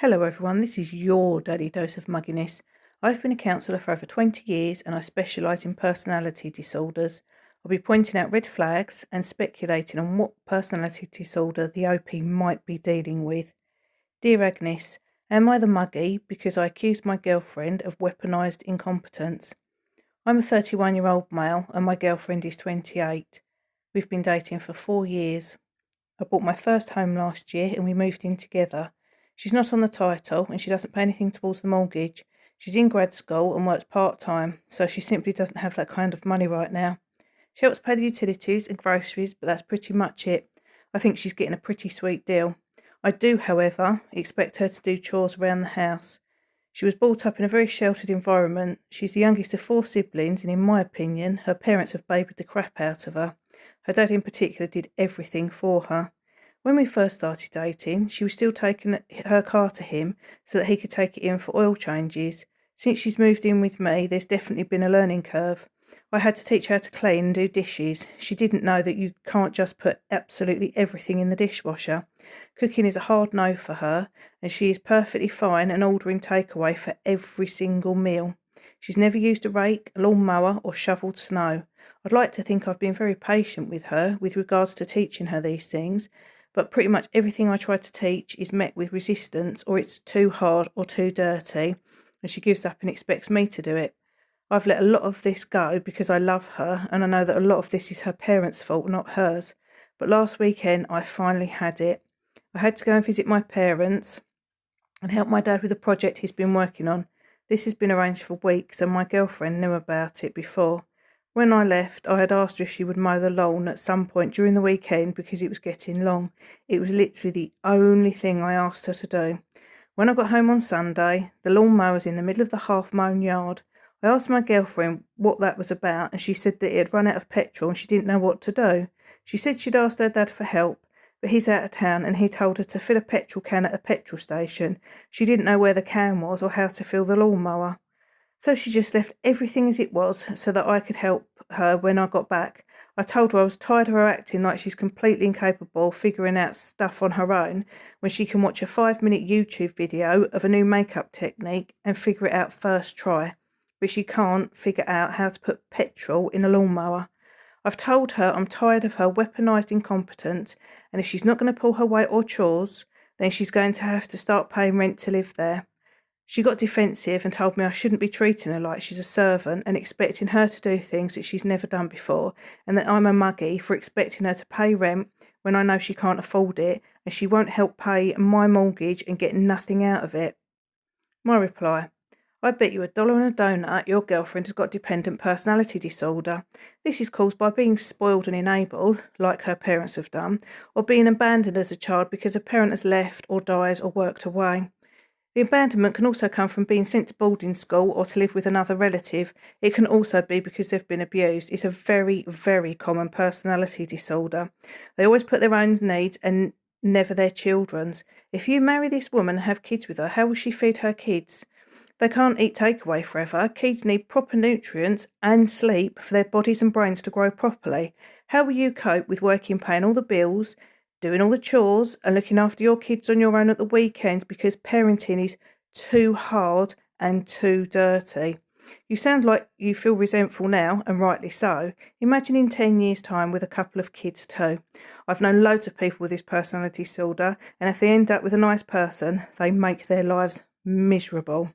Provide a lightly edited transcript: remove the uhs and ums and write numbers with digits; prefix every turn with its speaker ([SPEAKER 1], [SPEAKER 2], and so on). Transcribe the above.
[SPEAKER 1] Hello everyone, this is your daily dose of mugginess. I've been a counsellor for over 20 years and I specialise in personality disorders. I'll be pointing out red flags and speculating on what personality disorder the OP might be dealing with. Dear Agnes, am I the muggy because I accused my girlfriend of weaponised incompetence? I'm a 31-year-old male and my girlfriend is 28. We've been dating for 4 years. I bought my first home last year and we moved in together. She's not on the title and she doesn't pay anything towards the mortgage. She's in grad school and works part-time, so she simply doesn't have that kind of money right now. She helps pay the utilities and groceries, but that's pretty much it. I think she's getting a pretty sweet deal. I do, however, expect her to do chores around the house. She was brought up in a very sheltered environment. She's the youngest of 4 siblings and in my opinion, her parents have babied the crap out of her. Her dad in particular did everything for her. When we first started dating, she was still taking her car to him so that he could take it in for oil changes. Since she's moved in with me, there's definitely been a learning curve. I had to teach her how to clean and do dishes. She didn't know that you can't just put absolutely everything in the dishwasher. Cooking is a hard no for her, and she is perfectly fine and ordering takeaway for every single meal. She's never used a rake, a lawnmower, or shovelled snow. I'd like to think I've been very patient with her with regards to teaching her these things, but pretty much everything I try to teach is met with resistance, or it's too hard or too dirty, and she gives up and expects me to do it. I've let a lot of this go because I love her, and I know that a lot of this is her parents' fault, not hers. But last weekend, I finally had it. I had to go and visit my parents and help my dad with a project he's been working on. This has been arranged for weeks, and my girlfriend knew about it before. When I left, I had asked her if she would mow the lawn at some point during the weekend because it was getting long. It was literally the only thing I asked her to do. When I got home on Sunday, the lawnmower was in the middle of the half-mown yard. I asked my girlfriend what that was about, and she said that it had run out of petrol and she didn't know what to do. She said she'd asked her dad for help, but he's out of town and he told her to fill a petrol can at a petrol station. She didn't know where the can was or how to fill the lawnmower. So she just left everything as it was so that I could help her when I got back. I told her I was tired of her acting like she's completely incapable of figuring out stuff on her own when she can watch a 5-minute YouTube video of a new makeup technique and figure it out first try. But she can't figure out how to put petrol in a lawnmower. I've told her I'm tired of her weaponised incompetence, and if she's not going to pull her weight or chores, then she's going to have to start paying rent to live there. She got defensive and told me I shouldn't be treating her like she's a servant and expecting her to do things that she's never done before, and that I'm a muggy for expecting her to pay rent when I know she can't afford it and she won't help pay my mortgage and get nothing out of it. My reply: I bet you $1 and a donut your girlfriend has got dependent personality disorder. This is caused by being spoiled and enabled, like her parents have done, or being abandoned as a child because a parent has left or dies or worked away. The abandonment can also come from being sent to boarding school or to live with another relative. It can also be because they've been abused. It's a very, very common personality disorder. They always put their own needs and never their children's. If you marry this woman and have kids with her, how will she feed her kids? They can't eat takeaway forever. Kids need proper nutrients and sleep for their bodies and brains to grow properly. How will you cope with working, paying all the bills, doing all the chores and looking after your kids on your own at the weekends because parenting is too hard and too dirty? You sound like you feel resentful now, and rightly so. Imagine in 10 years' time with a couple of kids too. I've known loads of people with this personality disorder, and if they end up with a nice person, they make their lives miserable.